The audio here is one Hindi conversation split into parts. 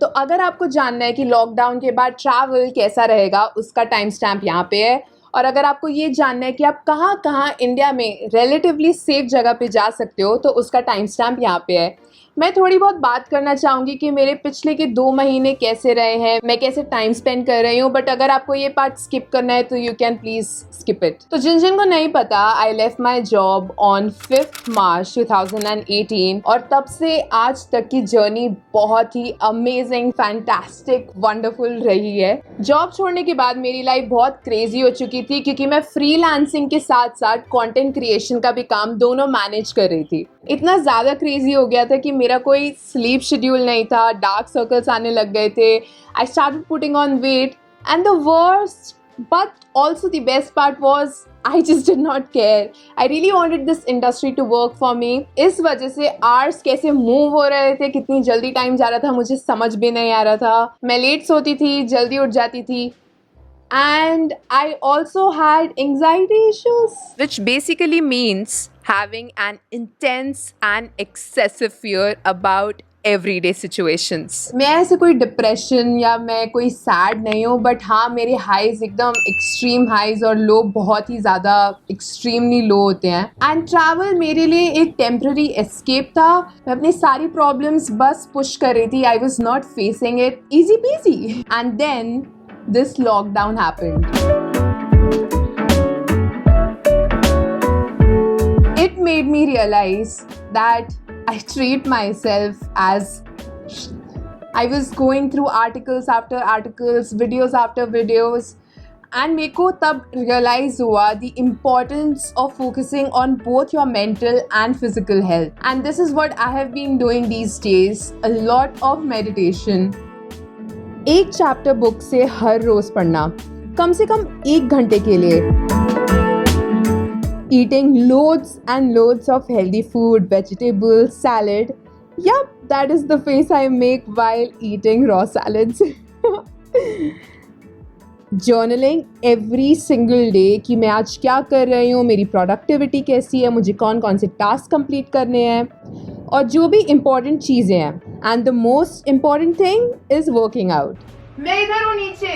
तो अगर आपको जानना है कि लॉकडाउन के बाद ट्रैवल कैसा रहेगा, उसका टाइम स्टैम्प यहाँ पे है। और अगर आपको ये जानना है कि आप कहाँ कहाँ इंडिया में रिलेटिवली सेफ जगह पे जा सकते हो, तो उसका टाइम स्टैम्प यहाँ पे है। मैं थोड़ी बहुत बात करना चाहूँगी कि मेरे पिछले के 2 महीने कैसे रहे हैं, मैं कैसे टाइम स्पेंड कर रही हूँ। बट अगर आपको ये पार्ट स्किप करना है तो you can please skip it. तो जिन जिन को नहीं पता, I left my job on 5 मार्च 2018 और तब से आज तक की जर्नी बहुत ही अमेजिंग, फैंटास्टिक, वंडरफुल रही है। जॉब छोड़ने के बाद मेरी लाइफ बहुत क्रेजी हो चुकी थी, क्योंकि मैं फ्रीलांसिंग के साथ साथ कंटेंट क्रिएशन का भी काम दोनों मैनेज कर रही थी। इतना ज़्यादा क्रेजी हो गया था कि मेरा कोई स्लीप शेड्यूल नहीं था, डार्क सर्कल्स आने लग गए थे, I started putting on weight and the worst but also the best part was I just did not care. I really wanted this industry to work for me. इस वजह से आवर्स कैसे मूव हो रहे थे, कितनी जल्दी टाइम जा रहा था, मुझे समझ भी नहीं आ रहा था। मैं लेट सोती थी, जल्दी उठ जाती थी। And I also had anxiety issues, which basically means having an intense and excessive fear about everyday situations. मैं ऐसे कोई डिप्रेशन या मैं कोई सैड नहीं हूँ, बट हाँ मेरे हाइज एकदम एक्सट्रीम हाइज और लो बहुत ही ज़्यादा एक्सट्रीमली लो होते हैं। एंड ट्रैवल मेरे लिए एक टेम्पररी एस्केप था। मैं अपनी सारी प्रॉब्लम्स बस पुश कर रही थी। I was not facing it easy peasy. And then this lockdown happened. It made me realize that I treat myself as I was going through articles after articles, videos after videos, and मेरे को तब realize हुआ the importance of focusing on both your mental and physical health. And this is what I have been doing these days, a lot of meditation. एक चैप्टर बुक से हर रोज पढ़ना, कम से कम 1 घंटे के लिए। Eating loads and loads of healthy food, vegetables, salad. Yup, that is the face I make while eating raw salads. Journaling every single day कि मैं आज क्या कर रही हूँ, मेरी प्रोडक्टिविटी कैसी है, मुझे कौन कौन से टास्क कंप्लीट करने हैं और जो भी इम्पोर्टेंट चीज़ें हैं। And the most important thing is working out. मैं इधर हूँ नीचे।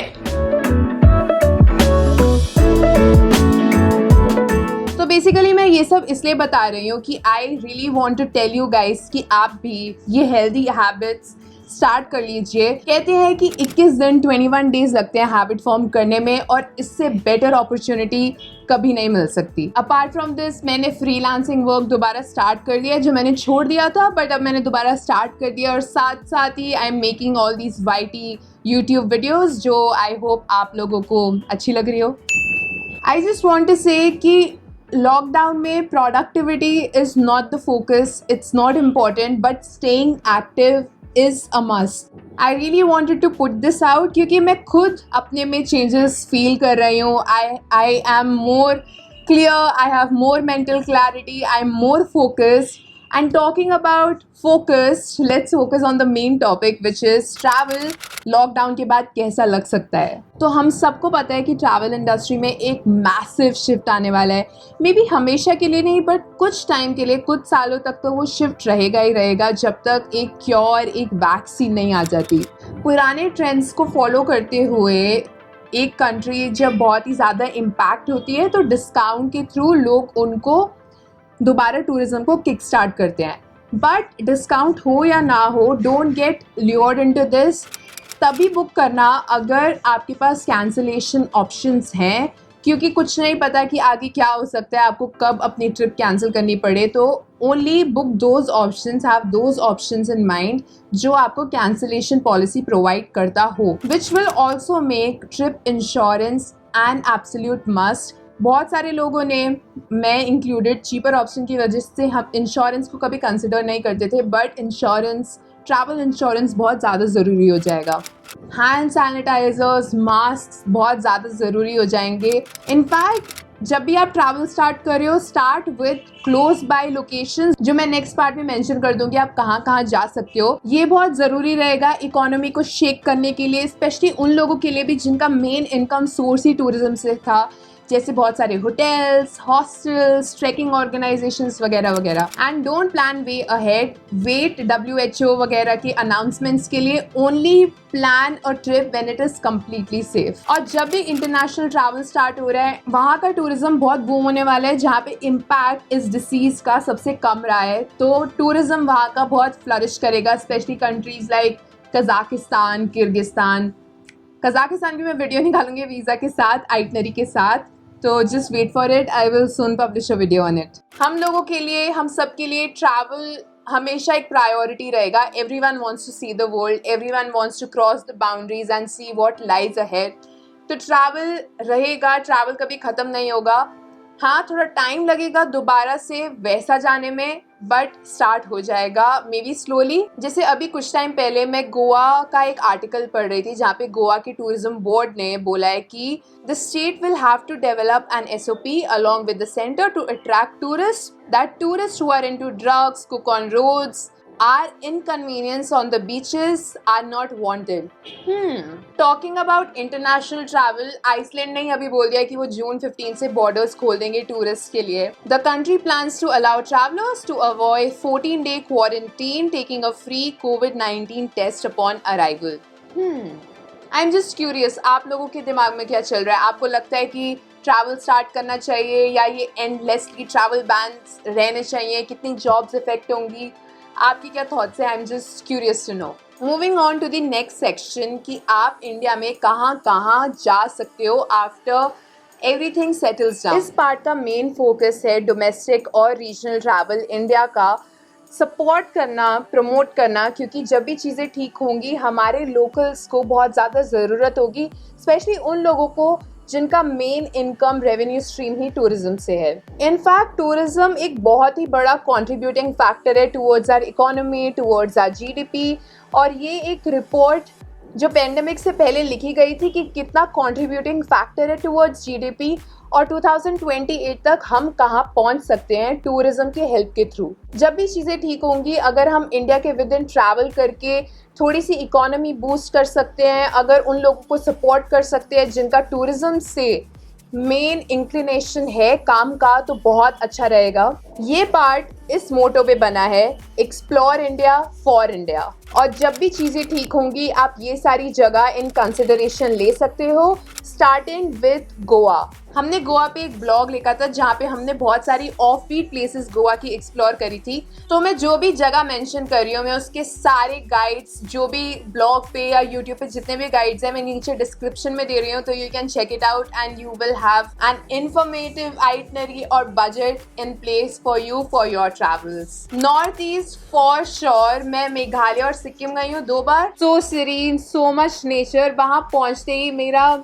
तो बेसिकली मैं ये सब इसलिए बता रही हूँ कि I really want to tell you guys कि आप भी ये हेल्दी हैबिट्स स्टार्ट कर लीजिए। कहते हैं कि 21 दिन 21 डेज लगते हैं हैबिट फॉर्म करने में, और इससे बेटर अपॉर्चुनिटी कभी नहीं मिल सकती। अपार्ट फ्रॉम दिस, मैंने फ्रीलांसिंग वर्क दोबारा स्टार्ट कर दिया, जो मैंने छोड़ दिया था, बट अब मैंने दोबारा स्टार्ट कर दिया। और साथ साथ ही I am making all these YT YouTube videos, जो आई होप आप लोगों को अच्छी लग रही हो। आई जस्ट वॉन्ट टू से कि लॉकडाउन में productivity is not the focus, it's not important, but staying active is a must. I really wanted to put this out क्योंकि मैं खुद अपने में changes feel कर रही हूँ। I am more clear, I have more mental clarity, I'm more focused. And talking about focus, let's focus on the main topic, which is travel. Lockdown के बाद कैसा लग सकता है? तो हम सबको पता है कि ट्रैवल इंडस्ट्री में एक मैसिव शिफ्ट आने वाला है। मे बी हमेशा के लिए नहीं, बट कुछ टाइम के लिए, कुछ सालों तक तो वो शिफ्ट रहेगा ही रहेगा, जब तक एक क्योर, एक वैक्सीन नहीं आ जाती। पुराने ट्रेंड्स को फॉलो करते हुए एक कंट्री जब बहुत ही ज़्यादा इम्पैक्ट होती है, तो डिस्काउंट के थ्रू लोग उनको दोबारा टूरिज्म को किक स्टार्ट करते हैं। बट डिस्काउंट हो या ना हो, don't get lured into this. तभी बुक करना अगर आपके पास कैंसिलेशन ऑप्शंस हैं, क्योंकि कुछ नहीं पता कि आगे क्या हो सकता है, आपको कब अपनी ट्रिप कैंसिल करनी पड़े। तो only book those options, have those options in mind जो आपको कैंसिलेशन पॉलिसी प्रोवाइड करता हो, which will also make trip insurance an absolute must. बहुत सारे लोगों ने, मैं इंक्लूडेड, चीपर ऑप्शन की वजह से हम इंश्योरेंस को कभी कंसिडर नहीं करते थे, बट इंश्योरेंस, ट्रैवल इंश्योरेंस बहुत ज़्यादा ज़रूरी हो जाएगा। हैंड सैनिटाइजर्स, मास्क बहुत ज़्यादा ज़रूरी हो जाएंगे। इनफैक्ट जब भी आप ट्रैवल स्टार्ट कर रहे हो, start with close by locations, जो मैं नेक्स्ट पार्ट में मेंशन कर दूंगी आप कहाँ कहाँ जा सकते हो। ये बहुत ज़रूरी रहेगा इकोनॉमी को शेक करने के लिए, स्पेशली उन लोगों के लिए भी जिनका मेन इनकम सोर्स ही टूरिज्म से था। जैसे बहुत सारे होटल्स, हॉस्टल्स, ट्रैकिंग ऑर्गेनाइजेशंस वगैरह वगैरह। And don't plan way ahead, wait WHO वगैरह के अनाउंसमेंट्स के लिए, only plan a trip when it is completely safe. और जब भी इंटरनेशनल ट्रैवल स्टार्ट हो रहा है, वहाँ का टूरिज्म बहुत बूम होने वाला है, जहाँ पे इम्पैक्ट इस डिसीज का सबसे कम रहा है। तो टूरिज्म वहाँ का बहुत फ्लरिश करेगा, specially countries like Kazakhstan, Kyrgyzstan. Kazakhstan की मैं वीडियो निकालूंगी वीज़ा के साथ, आइटनरी के साथ, तो just wait for it, I will soon publish a video on it. हम लोगों के लिए, हम सब के लिए ट्रैवल हमेशा एक प्रायोरिटी रहेगा। Everyone wants to see the world, everyone wants to cross the boundaries and see what lies ahead. तो ट्रैवल रहेगा, ट्रैवल कभी ख़त्म नहीं होगा। हाँ, थोड़ा टाइम लगेगा दोबारा से वैसा जाने में, बट स्टार्ट हो जाएगा, मे बी स्लोली। जैसे अभी कुछ टाइम पहले मैं गोवा का एक आर्टिकल पढ़ रही थी, जहाँ पे गोवा के टूरिज्म बोर्ड ने बोला है कि the state will have to develop an SOP along with the centre to attract tourist, that tourist who are into drugs, cook on roads, our inconvenience on the beaches are not wanted. Talking about international travel, Iceland ने अभी बोल दिया कि वो जून 15 से बॉर्डर्स खोल देंगे टूरिस्ट के लिए। The country plans to allow travelers to avoid 14-day quarantine, taking a free COVID-19 test upon arrival. I'm just curious, आप लोगों के दिमाग में क्या चल रहा है? आपको लगता है कि ट्रैवल स्टार्ट करना चाहिए, या ये एंडलेसली ट्रैवल बैन्स रहने चाहिए? कितनी जॉब्स इफेक्ट होंगी? आपकी क्या थॉट्स है? I am just curious to know. Moving on to the next section, कि आप इंडिया में कहाँ कहाँ जा सकते हो आफ्टर एवरीथिंग सेटल्स डाउन। इस पार्ट का मेन फोकस है डोमेस्टिक और रीजनल ट्रैवल इंडिया का सपोर्ट करना, प्रमोट करना, क्योंकि जब भी चीज़ें ठीक होंगी हमारे लोकल्स को बहुत ज़्यादा ज़रूरत होगी, स्पेशली उन लोगों को जिनका मेन इनकम रेवेन्यू स्ट्रीम ही टूरिज्म से है। इनफैक्ट टूरिज्म एक बहुत ही बड़ा कंट्रीब्यूटिंग फैक्टर है towards our economy, towards our GDP। और ये एक रिपोर्ट जो पेंडेमिक से पहले लिखी गई थी कि कितना कंट्रीब्यूटिंग फैक्टर है टुवर्ड्स GDP, और 2028 तक हम कहाँ पहुँच सकते हैं टूरिज्म के हेल्प के थ्रू। जब भी चीज़ें ठीक होंगी, अगर हम इंडिया के विद इन ट्रैवल करके थोड़ी सी इकोनॉमी बूस्ट कर सकते हैं, अगर उन लोगों को सपोर्ट कर सकते हैं जिनका टूरिज्म से मेन इंक्लिनेशन है काम का, तो बहुत अच्छा रहेगा। ये पार्ट इस मोटो पे बना है, एक्सप्लोर इंडिया फॉर इंडिया। और जब भी चीज़ें ठीक होंगी आप ये सारी जगह इन कंसिडरेशन ले सकते हो, स्टार्टिंग विद गोवा। हमने गोवा पे एक ब्लॉग लिखा था जहाँ पे हमने बहुत सारी ऑफ बीट प्लेसेस गोवा की एक्सप्लोर करी थी। तो मैं जो भी जगह मेंशन कर रही हूँ, मैं उसके सारे गाइड्स जो भी ब्लॉग पे या यूट्यूब पे जितने भी गाइड्स हैं, मैं नीचे डिस्क्रिप्शन में दे रही हूँ, तो you can check it out and you will have an informative itinerary और budget in place for you for your travels. North east for sure, मैं मेघालय और सिक्किम गई हूँ 2 बार। So serene, so much nature. वहाँ पहुँचते ही मेरा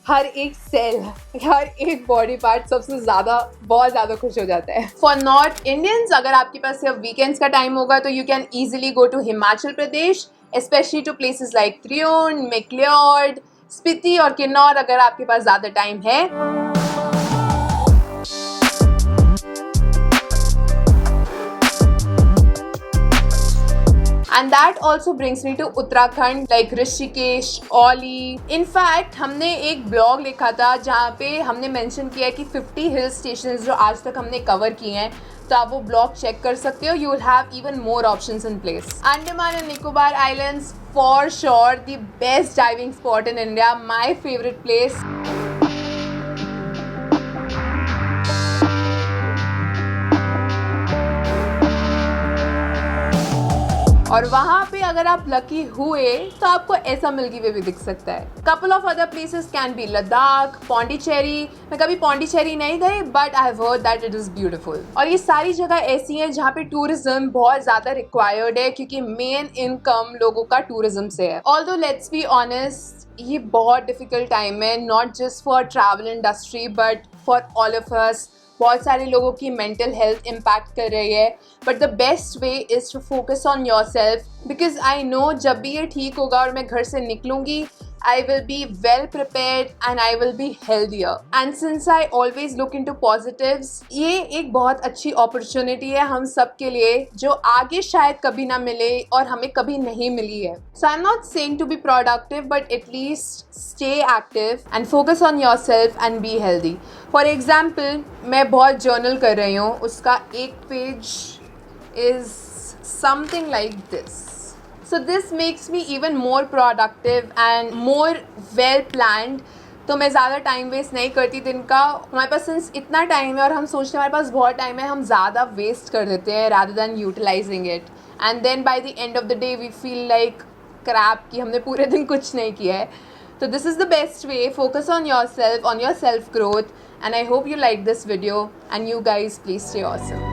हर एक सेल, हर एक बॉडी पार्ट सबसे ज़्यादा, बहुत ज़्यादा खुश हो जाता है। फॉर नॉर्थ इंडियंस, अगर आपके पास सिर्फ वीकेंड्स का टाइम होगा तो you can easily go to Himachal Pradesh, specially to places like Triund, McLeod, Spiti और किन्नौर, अगर आपके पास ज़्यादा टाइम है। And that also brings me to Uttarakhand, like Rishikesh, Auli. In fact हमने एक ब्लॉग लिखा था जहाँ पे हमने मेंशन किया है कि 50 हिल स्टेशंस जो आज तक हमने कवर किए हैं, तो आप वो ब्लॉग चेक कर सकते हो। You will have even more options in place. Andaman and Nicobar islands for sure, the best diving spot in India, my favourite place. और वहाँ पे अगर आप लकी हुए तो आपको ऐसा मिल्की वे भी दिख सकता है। Couple of other places can be Ladakh, Pondicherry. मैं कभी पौंडीचेरी नहीं गई, but I have heard that it is beautiful. और ये सारी जगह ऐसी हैं जहाँ पे टूरिज्म बहुत ज़्यादा रिक्वायर्ड है, क्योंकि मेन इनकम लोगों का टूरिज्म से है। ऑल्दो लेट्स बी ऑनेस्ट, ये बहुत डिफिकल्ट टाइम है, not just for travel industry but for all of us. बहुत सारे लोगों की मेंटल हेल्थ इम्पैक्ट कर रही है, but the best way is to focus on yourself, because I know जब भी ये ठीक होगा और मैं घर से निकलूँगी, I will be well prepared and I will be healthier. And since I always look into positives, ये एक बहुत अच्छी opportunity है हम सब के लिए जो आगे शायद कभी ना मिले और हमें कभी नहीं मिली है. So I'm not saying to be productive, but at least stay active and focus on yourself and be healthy. For example, मैं बहुत journal कर रही हूँ, उसका एक page is something like this. So this makes me even more productive and more well planned. तो मैं ज़्यादा टाइम वेस्ट नहीं करती दिन का. हमारे पास सिंस इतना टाइम है और हम सोचते हैं हमारे पास बहुत टाइम है, हम ज़्यादा वेस्ट कर देते हैं rather than utilizing it. And then by the end of the day we feel like crap कि हमने पूरे दिन कुछ नहीं किया है. So this is the best way. Focus on yourself, on your self growth, and I hope you like this video and you guys please stay awesome.